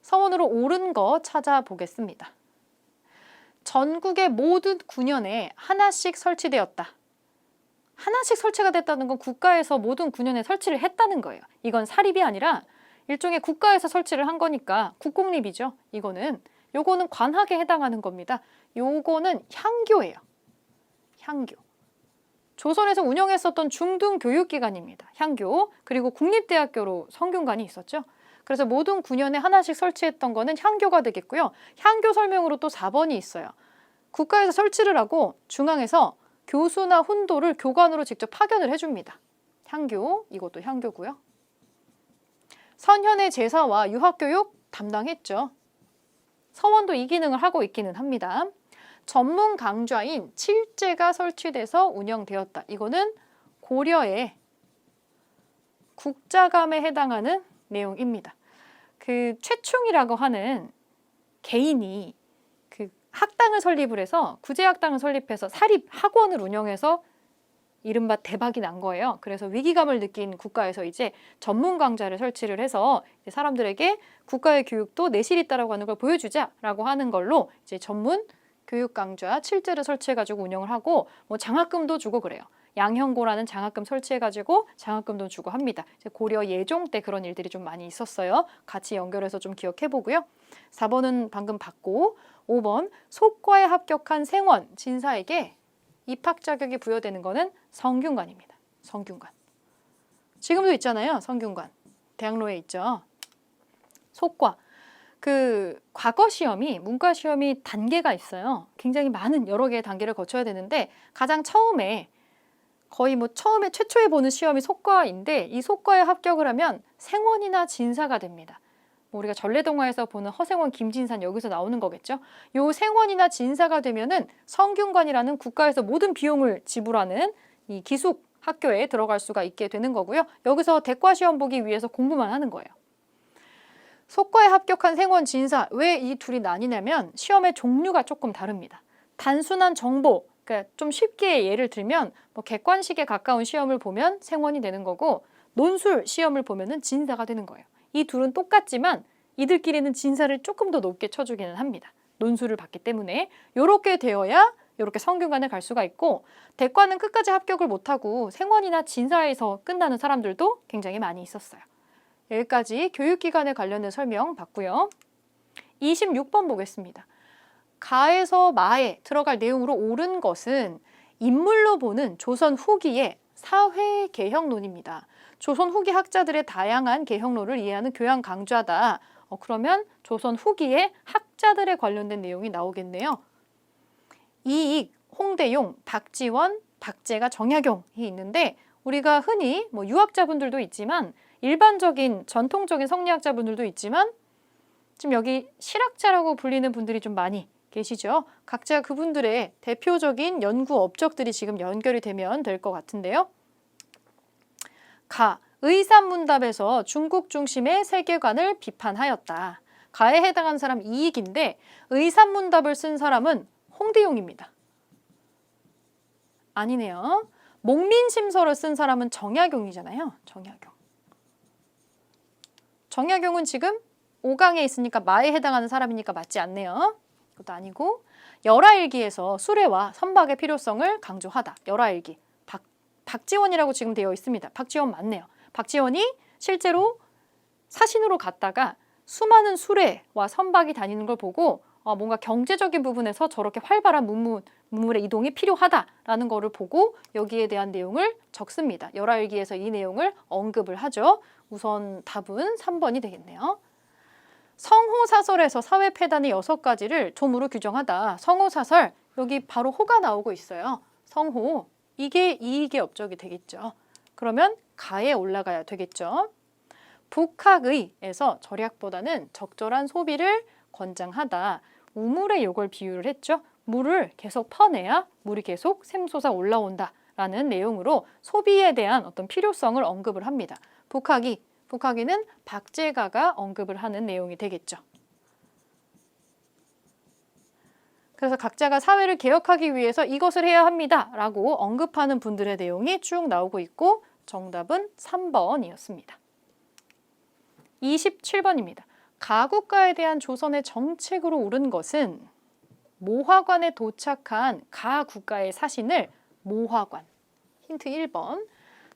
서원으로 옳은 거 찾아보겠습니다. 전국의 모든 군현에 하나씩 설치되었다. 하나씩 설치가 됐다는 건 국가에서 모든 군현에 설치를 했다는 거예요. 이건 사립이 아니라 일종의 국가에서 설치를 한 거니까 국공립이죠. 요거는 관학에 해당하는 겁니다. 요거는 향교예요. 향교. 조선에서 운영했었던 중등교육기관입니다. 향교. 그리고 국립대학교로 성균관이 있었죠. 그래서 모든 군현에 하나씩 설치했던 거는 향교가 되겠고요. 향교 설명으로 또 4번이 있어요. 국가에서 설치를 하고 중앙에서 교수나 훈도를 교관으로 직접 파견을 해줍니다. 향교, 이것도 향교고요. 선현의 제사와 유학교육 담당했죠. 서원도 이 기능을 하고 있기는 합니다. 전문 강좌인 칠제가 설치돼서 운영되었다. 이거는 고려의 국자감에 해당하는 내용입니다. 그 최충이라고 하는 개인이 그 학당을 설립을 해서 구제학당을 설립해서 사립 학원을 운영해서 이른바 대박이 난 거예요. 그래서 위기감을 느낀 국가에서 이제 전문 강좌를 설치를 해서 이제 사람들에게 국가의 교육도 내실 있다라고 하는 걸 보여주자라고 하는 걸로 이제 전문 교육 강좌 칠제를 설치해가지고 운영을 하고 뭐 장학금도 주고 그래요. 양형고라는 장학금 설치해가지고 장학금도 주고 합니다. 이제 고려 예종 때 그런 일들이 좀 많이 있었어요. 같이 연결해서 좀 기억해보고요. 4번은 방금 봤고 5번 속과에 합격한 생원, 진사에게 입학 자격이 부여되는 거는 성균관입니다. 성균관. 지금도 있잖아요. 성균관. 대학로에 있죠. 속과. 그 과거 시험이 문과 시험이 단계가 있어요. 굉장히 많은 여러 개의 단계를 거쳐야 되는데 가장 처음에 거의 뭐 처음에 최초에 보는 시험이 속과인데 이 속과에 합격을 하면 생원이나 진사가 됩니다. 뭐 우리가 전래동화에서 보는 허생원, 김진산 여기서 나오는 거겠죠. 요 생원이나 진사가 되면은 성균관이라는 국가에서 모든 비용을 지불하는 이 기숙 학교에 들어갈 수가 있게 되는 거고요. 여기서 대과 시험 보기 위해서 공부만 하는 거예요. 속과에 합격한 생원, 진사 왜 이 둘이 나뉘냐면 시험의 종류가 조금 다릅니다. 단순한 정보, 그러니까 좀 쉽게 예를 들면 뭐 객관식에 가까운 시험을 보면 생원이 되는 거고 논술 시험을 보면은 진사가 되는 거예요. 이 둘은 똑같지만 이들끼리는 진사를 조금 더 높게 쳐주기는 합니다. 논술을 봤기 때문에 이렇게 되어야 이렇게 성균관에 갈 수가 있고 대과는 끝까지 합격을 못하고 생원이나 진사에서 끝나는 사람들도 굉장히 많이 있었어요. 여기까지 교육기관에 관련된 설명 봤고요. 26번 보겠습니다. 가에서 마에 들어갈 내용으로 옳은 것은 인물로 보는 조선 후기의 사회 개혁론입니다. 조선 후기 학자들의 다양한 개혁론을 이해하는 교양 강좌다. 그러면 조선 후기의 학자들에 관련된 내용이 나오겠네요. 이익, 홍대용, 박지원, 박제가, 정약용이 있는데 우리가 흔히 뭐 유학자분들도 있지만 일반적인 전통적인 성리학자분들도 있지만 지금 여기 실학자라고 불리는 분들이 좀 많이 계시죠. 각자 그분들의 대표적인 연구 업적들이 지금 연결이 되면 될 것 같은데요. 가, 의산문답에서 중국 중심의 세계관을 비판하였다. 가에 해당하는 사람 이익인데 의산문답을 쓴 사람은 홍대용입니다. 아니네요. 목민심서를 쓴 사람은 정약용이잖아요. 정약용. 정약용은 지금 5강에 있으니까 마에 해당하는 사람이니까 맞지 않네요. 그것도 아니고 열하일기에서 수레와 선박의 필요성을 강조하다. 열하일기. 박지원이라고 지금 되어 있습니다. 박지원 맞네요. 박지원이 실제로 사신으로 갔다가 수많은 수레와 선박이 다니는 걸 보고 뭔가 경제적인 부분에서 저렇게 활발한 문물의 이동이 필요하다라는 거를 보고 여기에 대한 내용을 적습니다. 열하일기에서 이 내용을 언급을 하죠. 우선 답은 3번이 되겠네요. 성호사설에서 사회폐단의 6가지를 좀으로 규정하다. 성호사설, 여기 바로 호가 나오고 있어요. 성호, 이게 이익의 업적이 되겠죠. 그러면 가에 올라가야 되겠죠. 북학의에서 절약보다는 적절한 소비를 권장하다. 우물에 이걸 비유를 했죠. 물을 계속 퍼내야 물이 계속 샘솟아 올라온다라는 내용으로 소비에 대한 어떤 필요성을 언급을 합니다. 북학의는 박제가가 언급을 하는 내용이 되겠죠. 그래서 각자가 사회를 개혁하기 위해서 이것을 해야 합니다 라고 언급하는 분들의 내용이 쭉 나오고 있고 정답은 3번이었습니다. 27번입니다. 가국가에 대한 조선의 정책으로 옳은 것은 모화관에 도착한 가국가의 사신을 모화관, 힌트 1번,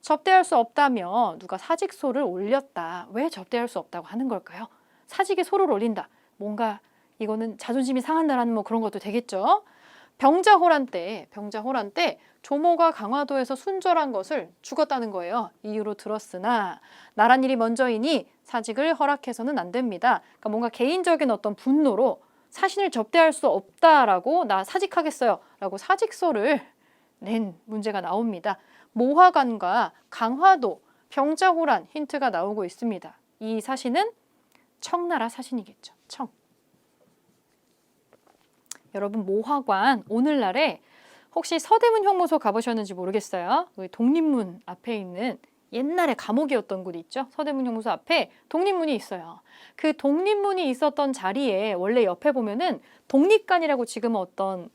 접대할 수 없다며 누가 사직소를 올렸다. 왜 접대할 수 없다고 하는 걸까요? 사직에 소를 올린다. 뭔가 이거는 자존심이 상한다라는 뭐 그런 것도 되겠죠. 병자호란 때 조모가 강화도에서 순절한 것을 죽었다는 거예요. 이유로 들었으나 나란 일이 먼저이니 사직을 허락해서는 안 됩니다. 그러니까 뭔가 개인적인 어떤 분노로 사신을 접대할 수 없다라고 나 사직하겠어요 라고 사직서를 낸 문제가 나옵니다. 모화관과 강화도, 병자호란 힌트가 나오고 있습니다. 이 사신은 청나라 사신이겠죠. 청. 여러분 모화관 오늘날에 혹시 서대문 형무소 가보셨는지 모르겠어요. 그 독립문 앞에 있는 옛날에 감옥이었던 곳 있죠. 서대문 형무소 앞에 독립문이 있어요. 그 독립문이 있었던 자리에 원래 옆에 보면은 독립관이라고 지금은 어떤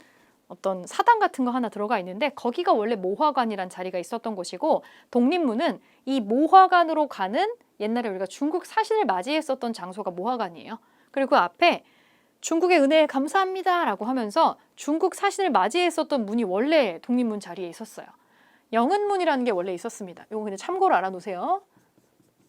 사당 같은 거 하나 들어가 있는데 거기가 원래 모화관이란 자리가 있었던 곳이고 독립문은 이 모화관으로 가는 옛날에 우리가 중국 사신을 맞이했었던 장소가 모화관이에요. 그리고 그 앞에 중국의 은혜에 감사합니다 라고 하면서 중국 사신을 맞이했었던 문이 원래 독립문 자리에 있었어요. 영은문이라는 게 원래 있었습니다. 이거 그냥 참고로 알아놓으세요.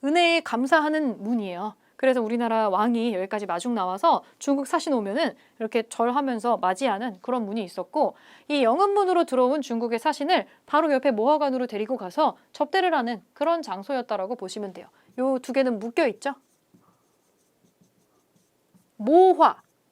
은혜에 감사하는 문이에요. 그래서 우리나라 왕이 여기까지 마중 나와서 중국 사신 오면은 이렇게 절하면서 맞이하는 그런 문이 있었고 이 영은문으로 들어온 중국의 사신을 바로 옆에 모화관으로 데리고 가서 접대를 하는 그런 장소였다라고 보시면 돼요. 요 두 개는 묶여 있죠.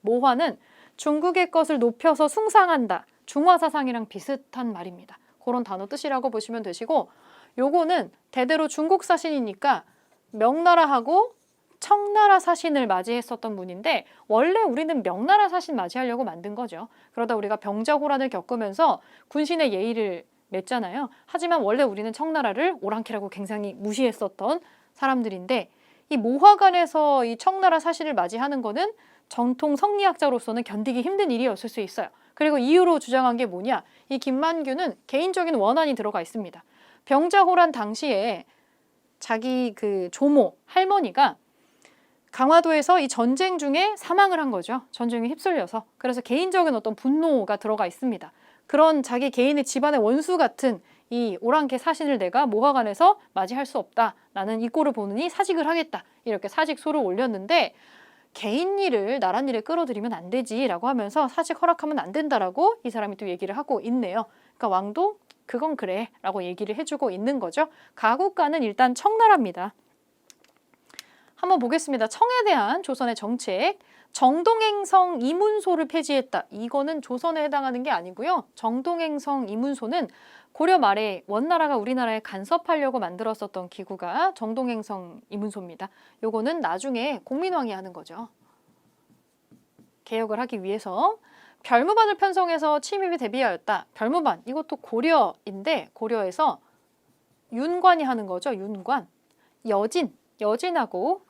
모화는 중국의 것을 높여서 숭상한다. 중화사상이랑 비슷한 말입니다. 그런 단어 뜻이라고 보시면 되시고 요거는 대대로 중국 사신이니까 명나라하고 청나라 사신을 맞이했었던 분인데 원래 우리는 명나라 사신 맞이하려고 만든 거죠. 그러다 우리가 병자호란을 겪으면서 군신의 예의를 맺잖아요. 하지만 원래 우리는 청나라를 오랑캐라고 굉장히 무시했었던 사람들인데 이 모화관에서 이 청나라 사신을 맞이하는 거는 정통 성리학자로서는 견디기 힘든 일이었을 수 있어요. 그리고 이유로 주장한 게 뭐냐? 이 김만규는 개인적인 원한이 들어가 있습니다. 병자호란 당시에 자기 그 조모, 할머니가 강화도에서 이 전쟁 중에 사망을 한 거죠. 전쟁에 휩쓸려서. 그래서 개인적인 어떤 분노가 들어가 있습니다. 그런 자기 개인의 집안의 원수 같은 이 오랑캐 사신을 내가 모화관에서 맞이할 수 없다라는 이 꼴을 보느니 사직을 하겠다. 이렇게 사직소를 올렸는데 개인 일을 나란 일에 끌어들이면 안 되지라고 하면서 사직 허락하면 안 된다라고 이 사람이 또 얘기를 하고 있네요. 그러니까 왕도 그건 그래 라고 얘기를 해주고 있는 거죠. 가국가는 일단 청나라입니다. 한번 보겠습니다. 청에 대한 조선의 정책. 정동행성 이문소를 폐지했다. 이거는 조선에 해당하는 게 아니고요. 정동행성 이문소는 고려 말에 원나라가 우리나라에 간섭하려고 만들었었던 기구가 정동행성 이문소입니다. 요거는 나중에 공민왕이 하는 거죠. 개혁을 하기 위해서. 별무반을 편성해서 침입에 대비하였다. 별무반, 이것도 고려인데 고려에서 윤관이 하는 거죠. 윤관. 여진하고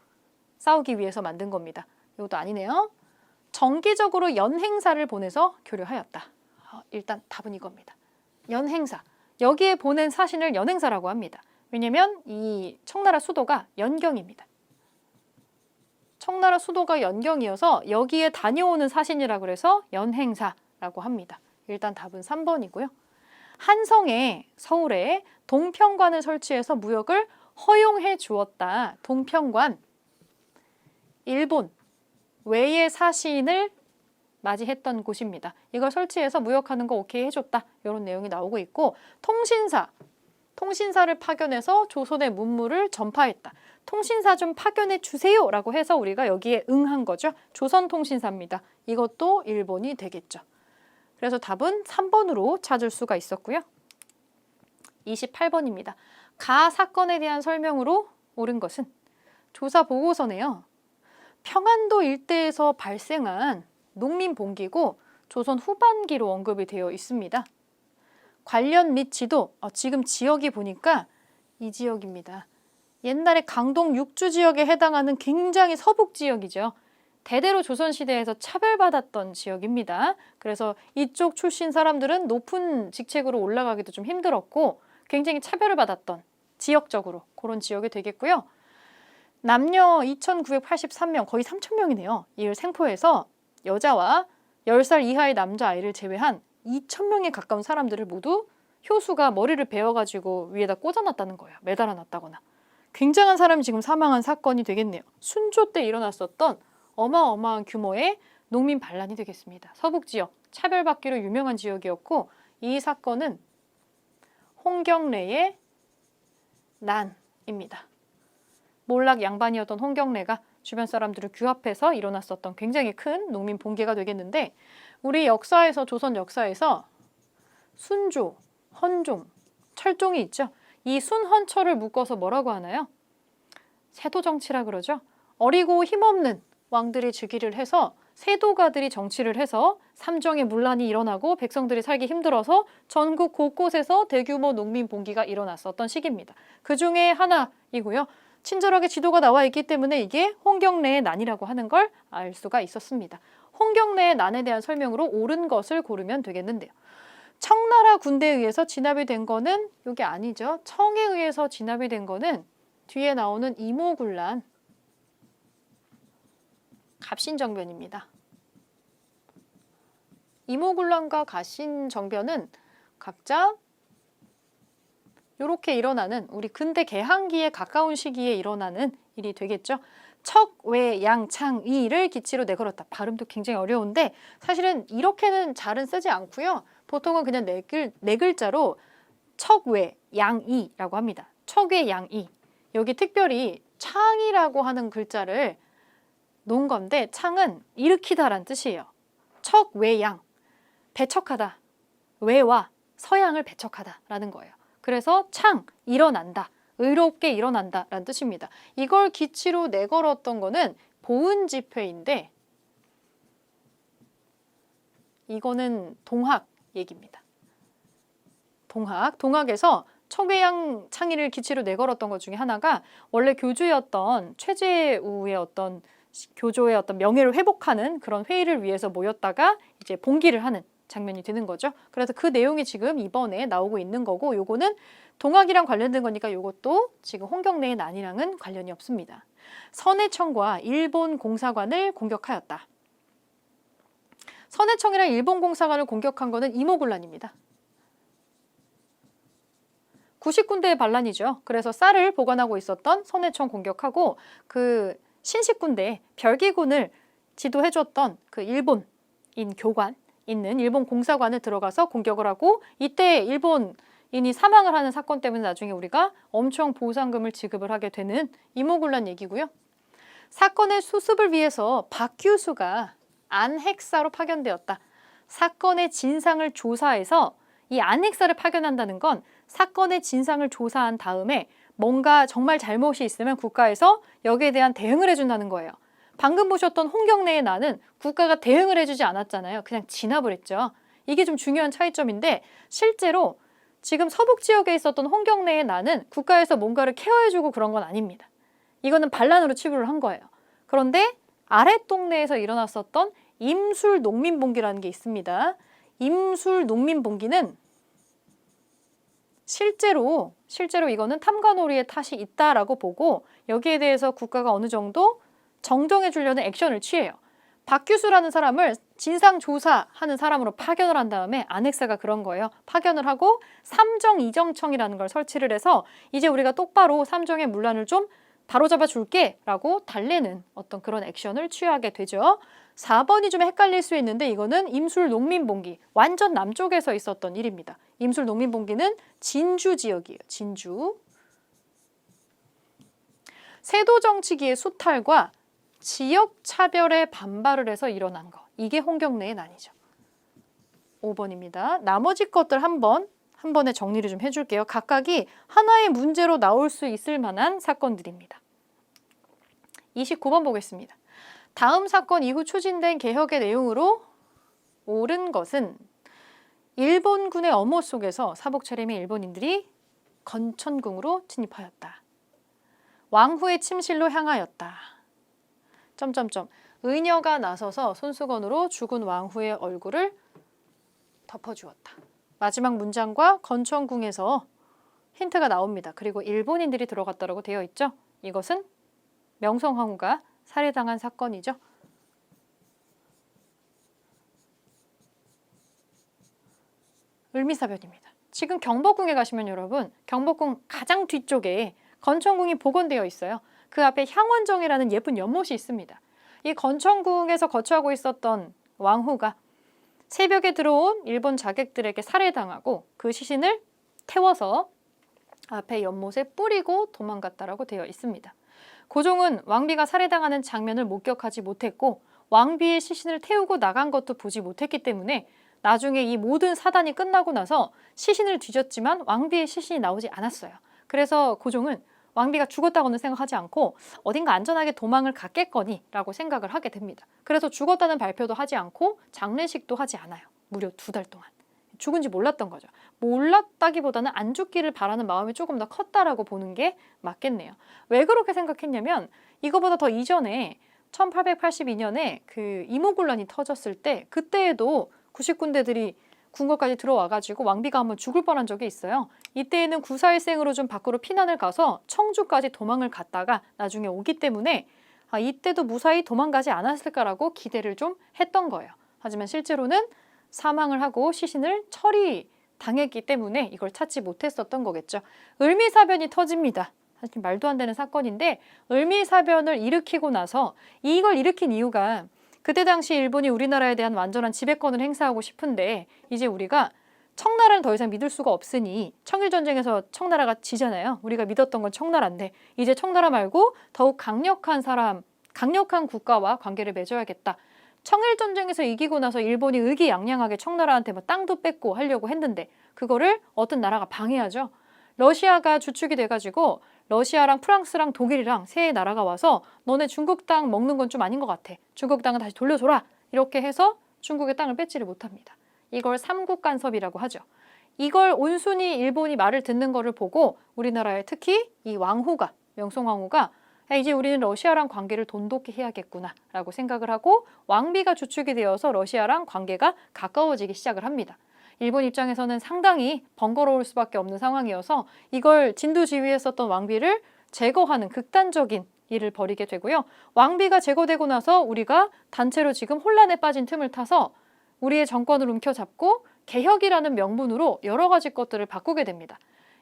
싸우기 위해서 만든 겁니다. 이것도 아니네요. 정기적으로 연행사를 보내서 교류하였다. 일단 답은 이겁니다. 연행사. 여기에 보낸 사신을 연행사라고 합니다. 왜냐면 이 청나라 수도가 연경입니다. 청나라 수도가 연경이어서 여기에 다녀오는 사신이라고 그래서 연행사라고 합니다. 일단 답은 3번이고요. 한성에 서울에 동평관을 설치해서 무역을 허용해 주었다. 동평관. 일본 외의 사신을 맞이했던 곳입니다. 이걸 설치해서 무역하는 거 오케이 해줬다. 이런 내용이 나오고 있고 통신사를 파견해서 조선의 문물을 전파했다. 통신사 좀 파견해 주세요 라고 해서 우리가 여기에 응한 거죠. 조선통신사입니다. 이것도 일본이 되겠죠. 그래서 답은 3번으로 찾을 수가 있었고요. 28번입니다. 가 사건에 대한 설명으로 옳은 것은 조사 보고서네요. 평안도 일대에서 발생한 농민 봉기고 조선 후반기로 언급이 되어 있습니다. 관련 및 지도, 지금 지역이 보니까 이 지역입니다. 옛날에 강동 육주 지역에 해당하는 굉장히 서북 지역이죠. 대대로 조선시대에서 차별받았던 지역입니다. 그래서 이쪽 출신 사람들은 높은 직책으로 올라가기도 좀 힘들었고 굉장히 차별을 받았던 지역적으로 그런 지역이 되겠고요. 남녀 2,983명, 거의 3,000명이네요. 이를 생포해서 여자와 10살 이하의 남자아이를 제외한 2,000명에 가까운 사람들을 모두 효수가 머리를 베어가지고 위에다 꽂아놨다는 거예요. 매달아놨다거나. 굉장한 사람이 지금 사망한 사건이 되겠네요. 순조 때 일어났었던 어마어마한 규모의 농민 반란이 되겠습니다. 서북지역, 차별받기로 유명한 지역이었고 이 사건은 홍경래의 난입니다. 몰락 양반이었던 홍경래가 주변 사람들을 규합해서 일어났었던 굉장히 큰 농민 봉기가 되겠는데 우리 역사에서 조선 역사에서 순조, 헌종, 철종이 있죠. 이 순헌철을 묶어서 뭐라고 하나요? 세도정치라 그러죠. 어리고 힘없는 왕들이 즉위를 해서 세도가들이 정치를 해서 삼정의 문란이 일어나고 백성들이 살기 힘들어서 전국 곳곳에서 대규모 농민 봉기가 일어났었던 시기입니다. 그 중에 하나이고요. 친절하게 지도가 나와 있기 때문에 이게 홍경래의 난이라고 하는 걸 알 수가 있었습니다. 홍경래의 난에 대한 설명으로 옳은 것을 고르면 되겠는데요. 청나라 군대에 의해서 진압이 된 거는 이게 아니죠. 청에 의해서 진압이 된 거는 뒤에 나오는 이모군란 갑신정변입니다. 이모군란과 갑신정변은 각자 이렇게 일어나는 우리 근대 개항기에 가까운 시기에 일어나는 일이 되겠죠. 척, 외, 양, 창, 이를 기치로 내걸었다. 발음도 굉장히 어려운데 사실은 이렇게는 잘은 쓰지 않고요. 보통은 그냥 네 글자로 척, 외, 양, 이라고 합니다. 척, 외, 양, 이. 여기 특별히 창이라고 하는 글자를 놓은 건데 창은 일으키다란 뜻이에요. 척, 외, 양. 배척하다. 외와 서양을 배척하다라는 거예요. 그래서 창, 일어난다. 의롭게 일어난다 라는 뜻입니다. 이걸 기치로 내걸었던 거는 보은집회인데 이거는 동학 얘기입니다. 동학에서 척외양 창의를 기치로 내걸었던 것 중에 하나가 원래 교주였던 최재우의 어떤 교조의 어떤 명예를 회복하는 그런 회의를 위해서 모였다가 이제 봉기를 하는 장면이 되는 거죠. 그래서 그 내용이 지금 이번에 나오고 있는 거고 요거는 동학이랑 관련된 거니까 요것도 지금 홍경래의 난이랑은 관련이 없습니다. 선해청과 일본 공사관을 공격하였다. 선해청이랑 일본 공사관을 공격한 거는 이모군란입니다. 90군대의 반란이죠. 그래서 쌀을 보관하고 있었던 선해청 공격하고 그 신식군대 별기군을 지도해줬던 그 일본인 교관 있는 일본 공사관을 들어가서 공격을 하고 이때 일본인이 사망을 하는 사건 때문에 나중에 우리가 엄청 보상금을 지급을 하게 되는 이모군란 얘기고요. 사건의 수습을 위해서 박규수가 안핵사로 파견되었다. 사건의 진상을 조사해서 이 안핵사를 파견한다는 건 사건의 진상을 조사한 다음에 뭔가 정말 잘못이 있으면 국가에서 여기에 대한 대응을 해준다는 거예요. 방금 보셨던 홍경래의 난은 국가가 대응을 해주지 않았잖아요. 그냥 진압을 했죠. 이게 좀 중요한 차이점인데 실제로 지금 서북 지역에 있었던 홍경래의 난은 국가에서 뭔가를 케어해주고 그런 건 아닙니다. 이거는 반란으로 치부를 한 거예요. 그런데 아랫동네에서 일어났었던 임술 농민봉기라는 게 있습니다. 임술 농민봉기는 실제로 이거는 탐관오리의 탓이 있다라고 보고 여기에 대해서 국가가 어느 정도 정정해 주려는 액션을 취해요. 박규수라는 사람을 진상조사하는 사람으로 파견을 한 다음에 안핵사가 그런 거예요. 파견을 하고 삼정이정청이라는 걸 설치를 해서 이제 우리가 똑바로 삼정의 문란을 좀 바로잡아 줄게 라고 달래는 어떤 그런 액션을 취하게 되죠. 4번이 좀 헷갈릴 수 있는데 이거는 임술 농민봉기, 완전 남쪽에서 있었던 일입니다. 임술 농민봉기는 진주 지역이에요. 진주. 세도 정치기의 수탈과 지역 차별에 반발을 해서 일어난 거. 이게 홍경래의 난이죠. 5번입니다. 나머지 것들 한 번에 정리를 좀 해줄게요. 각각이 하나의 문제로 나올 수 있을 만한 사건들입니다. 29번 보겠습니다. 다음 사건 이후 추진된 개혁의 내용으로 옳은 것은 일본군의 엄호 속에서 사복 차림의 일본인들이 건천궁으로 진입하였다. 왕후의 침실로 향하였다. 의녀가 나서서 손수건으로 죽은 왕후의 얼굴을 덮어주었다. 마지막 문장과 건천궁에서 힌트가 나옵니다. 그리고 일본인들이 들어갔다고 되어 있죠. 이것은 명성황후가 살해당한 사건이죠. 을미사변입니다. 지금 경복궁에 가시면 여러분 경복궁 가장 뒤쪽에 건천궁이 복원되어 있어요. 그 앞에 향원정이라는 예쁜 연못이 있습니다. 이 건천궁에서 거처하고 있었던 왕후가 새벽에 들어온 일본 자객들에게 살해당하고 그 시신을 태워서 앞에 연못에 뿌리고 도망갔다라고 되어 있습니다. 고종은 왕비가 살해당하는 장면을 목격하지 못했고 왕비의 시신을 태우고 나간 것도 보지 못했기 때문에 나중에 이 모든 사단이 끝나고 나서 시신을 뒤졌지만 왕비의 시신이 나오지 않았어요. 그래서 고종은 왕비가 죽었다고는 생각하지 않고 어딘가 안전하게 도망을 갔겠거니 라고 생각을 하게 됩니다. 그래서 죽었다는 발표도 하지 않고 장례식도 하지 않아요. 무려 2달 동안. 죽은지 몰랐던 거죠. 몰랐다기보다는 안 죽기를 바라는 마음이 조금 더 컸다라고 보는 게 맞겠네요. 왜 그렇게 생각했냐면 이거보다 더 이전에 1882년에 그 이모군란이 터졌을 때 그때에도 구식군대들이 궁궐까지 들어와가지고 왕비가 한번 죽을 뻔한 적이 있어요. 이때에는 구사일생으로 좀 밖으로 피난을 가서 청주까지 도망을 갔다가 나중에 오기 때문에 이때도 무사히 도망가지 않았을까라고 기대를 좀 했던 거예요. 하지만 실제로는 사망을 하고 시신을 처리당했기 때문에 이걸 찾지 못했었던 거겠죠. 을미사변이 터집니다. 사실 말도 안 되는 사건인데 을미사변을 일으키고 나서 이걸 일으킨 이유가 그때 당시 일본이 우리나라에 대한 완전한 지배권을 행사하고 싶은데 이제 우리가 청나라를 더 이상 믿을 수가 없으니 청일전쟁에서 청나라가 지잖아요. 우리가 믿었던 건 청나라인데 이제 청나라 말고 더욱 강력한 국가와 관계를 맺어야겠다. 청일전쟁에서 이기고 나서 일본이 의기양양하게 청나라한테 뭐 땅도 뺏고 하려고 했는데 그거를 어떤 나라가 방해하죠. 러시아가 주축이 돼가지고 러시아랑 프랑스랑 독일이랑 세 나라가 와서 너네 중국 땅 먹는 건 좀 아닌 것 같아. 중국 땅은 다시 돌려줘라. 이렇게 해서 중국의 땅을 뺏지를 못합니다. 이걸 삼국 간섭이라고 하죠. 이걸 온순히 일본이 말을 듣는 거를 보고 우리나라에 특히 이 왕후가, 명성황후가 이제 우리는 러시아랑 관계를 돈독히 해야겠구나 라고 생각을 하고 왕비가 주축이 되어서 러시아랑 관계가 가까워지기 시작을 합니다. 일본 입장에서는 상당히 번거로울 수밖에 없는 상황이어서 이걸 진두지휘했었던 왕비를 제거하는 극단적인 일을 벌이게 되고요. 왕비가 제거되고 나서 우리가 단체로 지금 혼란에 빠진 틈을 타서 우리의 정권을 움켜잡고 개혁이라는 명분으로 여러 가지 것들을 바꾸게 됩니다.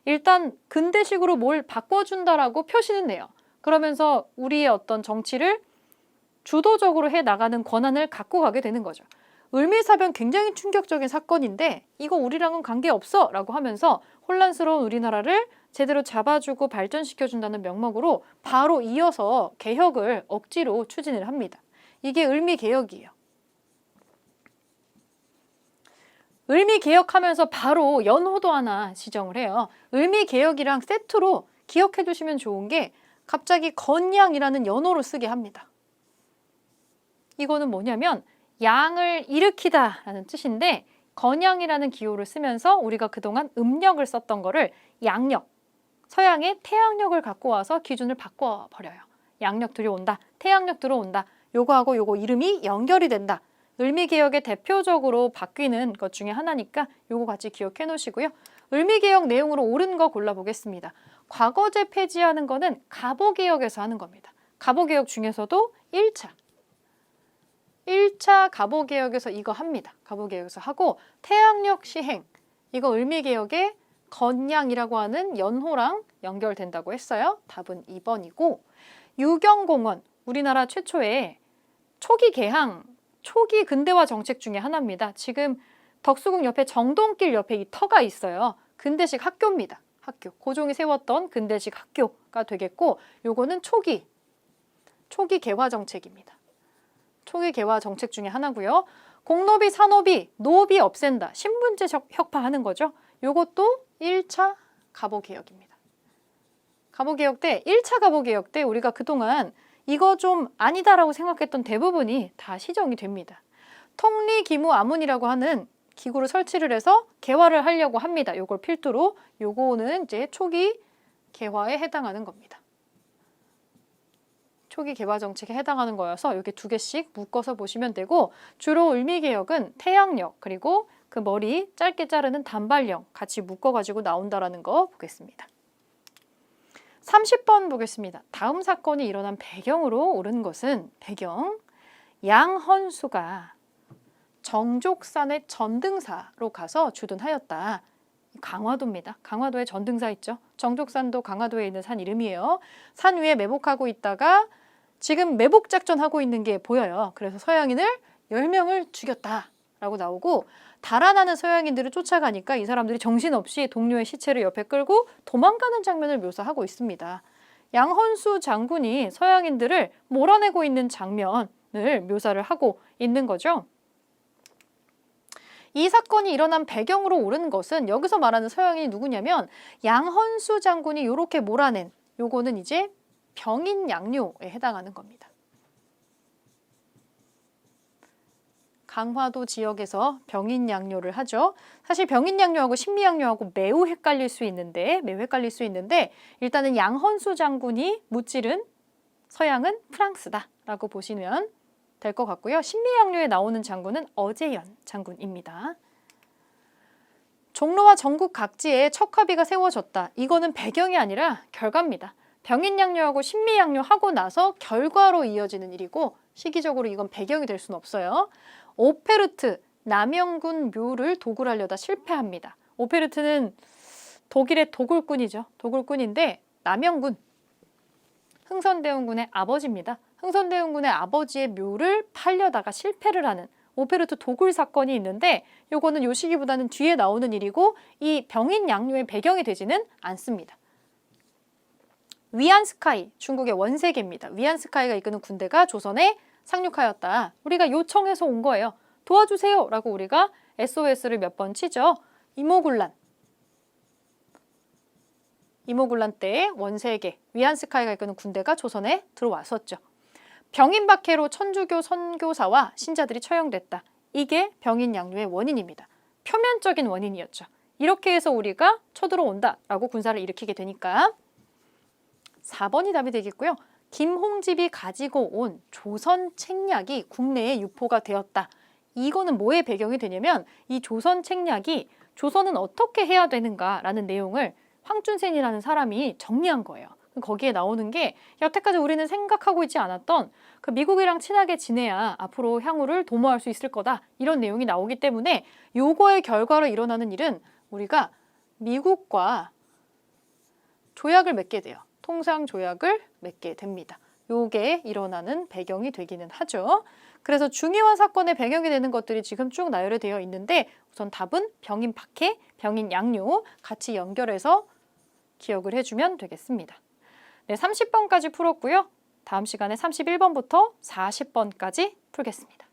일단 근대식으로 뭘 바꿔준다라고 표시는 내요. 그러면서 우리의 어떤 정치를 주도적으로 해나가는 권한을 갖고 가게 되는 거죠. 을미사변 굉장히 충격적인 사건인데 이거 우리랑은 관계없어 라고 하면서 혼란스러운 우리나라를 제대로 잡아주고 발전시켜준다는 명목으로 바로 이어서 개혁을 억지로 추진을 합니다. 이게 을미개혁이에요. 을미개혁하면서 바로 연호도 하나 지정을 해요. 을미개혁이랑 세트로 기억해 두시면 좋은 게 갑자기 건양이라는 연호를 쓰게 합니다. 이거는 뭐냐면 양을 일으키다라는 뜻인데 건양이라는 기호를 쓰면서 우리가 그동안 음력을 썼던 거를 양력, 서양의 태양력을 갖고 와서 기준을 바꿔버려요. 양력 들어온다, 태양력 들어온다, 요거하고 요거 이름이 연결이 된다. 을미개혁의 대표적으로 바뀌는 것 중에 하나니까 요거 같이 기억해 놓으시고요. 을미개혁 내용으로 옳은 거 골라보겠습니다. 과거제 폐지하는 거는 갑오개혁에서 하는 겁니다. 갑오개혁 중에서도 1차 갑오개혁에서 이거 합니다. 갑오개혁에서 하고 태양력 시행, 이거 을미개혁의 건양이라고 하는 연호랑 연결된다고 했어요. 답은 2번이고 유경공원, 우리나라 최초의 초기 개항, 초기 근대화 정책 중에 하나입니다. 지금 덕수궁 옆에 정동길 옆에 이 터가 있어요. 근대식 학교입니다. 학교. 고종이 세웠던 근대식 학교가 되겠고 요거는 초기 개화 정책입니다. 초기 개화 정책 중에 하나고요. 공노비, 산노비, 노비 없앤다. 신분제 혁파하는 거죠. 요것도 1차 갑오개혁입니다. 갑오개혁 때, 1차 갑오개혁 때 우리가 그동안 이거 좀 아니다라고 생각했던 대부분이 다 시정이 됩니다. 통리기무아문이라고 하는 기구를 설치를 해서 개화를 하려고 합니다. 요걸 필두로 요거는 이제 초기 개화에 해당하는 겁니다. 초기 개화 정책에 해당하는 거여서 이렇게 2개씩 묶어서 보시면 되고 주로 을미개혁은 태양력 그리고 그 머리 짧게 자르는 단발령 같이 묶어가지고 나온다라는 거 보겠습니다. 30번 보겠습니다. 다음 사건이 일어난 배경으로 옳은 것은 배경 양헌수가 정족산의 전등사로 가서 주둔하였다. 강화도입니다. 강화도에 전등사 있죠. 정족산도 강화도에 있는 산 이름이에요. 산 위에 매복하고 있다가 지금 매복 작전하고 있는 게 보여요. 그래서 서양인을 10명을 죽였다라고 나오고 달아나는 서양인들을 쫓아가니까 이 사람들이 정신없이 동료의 시체를 옆에 끌고 도망가는 장면을 묘사하고 있습니다. 양헌수 장군이 서양인들을 몰아내고 있는 장면을 묘사를 하고 있는 거죠. 이 사건이 일어난 배경으로 옳은 것은 여기서 말하는 서양인이 누구냐면 양헌수 장군이 이렇게 몰아낸 요거는 이제 병인양요에 해당하는 겁니다. 강화도 지역에서 병인양요를 하죠. 사실 병인양요하고 신미양요하고 매우 헷갈릴 수 있는데 일단은 양헌수 장군이 무찌른 서양은 프랑스다라고 보시면 될 것 같고요. 신미양요에 나오는 장군은 어제연 장군입니다. 종로와 전국 각지에 척화비가 세워졌다. 이거는 배경이 아니라 결과입니다. 병인양요하고 신미양요 하고 나서 결과로 이어지는 일이고 시기적으로 이건 배경이 될 수는 없어요. 오페르트, 남영군 묘를 도굴하려다 실패합니다. 오페르트는 독일의 도굴꾼이죠. 도굴꾼인데 남영군, 흥선대원군의 아버지입니다. 흥선대원군의 아버지의 묘를 팔려다가 실패를 하는 오페르트 도굴 사건이 있는데 요거는 요 시기보다는 뒤에 나오는 일이고 이 병인양요의 배경이 되지는 않습니다. 위안스카이, 중국의 원세계입니다. 위안스카이가 이끄는 군대가 조선에 상륙하였다. 우리가 요청해서 온 거예요. 도와주세요 라고 우리가 SOS를 몇 번 치죠. 이모군란 때 원세계, 위안스카이가 이끄는 군대가 조선에 들어왔었죠. 병인박해로 천주교 선교사와 신자들이 처형됐다. 이게 병인양요의 원인입니다. 표면적인 원인이었죠. 이렇게 해서 우리가 쳐들어온다 라고 군사를 일으키게 되니까 4번이 답이 되겠고요. 김홍집이 가지고 온 조선 책략이 국내에 유포가 되었다. 이거는 뭐의 배경이 되냐면 이 조선 책략이 조선은 어떻게 해야 되는가라는 내용을 황준센이라는 사람이 정리한 거예요. 거기에 나오는 게 여태까지 우리는 생각하고 있지 않았던 그 미국이랑 친하게 지내야 앞으로 향후를 도모할 수 있을 거다. 이런 내용이 나오기 때문에 요거의 결과로 일어나는 일은 우리가 미국과 조약을 맺게 돼요. 통상 조약을 맺게 됩니다. 요게 일어나는 배경이 되기는 하죠. 그래서 중요한 사건의 배경이 되는 것들이 지금 쭉 나열이 되어 있는데 우선 답은 병인박해, 병인양요 같이 연결해서 기억을 해주면 되겠습니다. 네, 30번까지 풀었고요. 다음 시간에 31번부터 40번까지 풀겠습니다.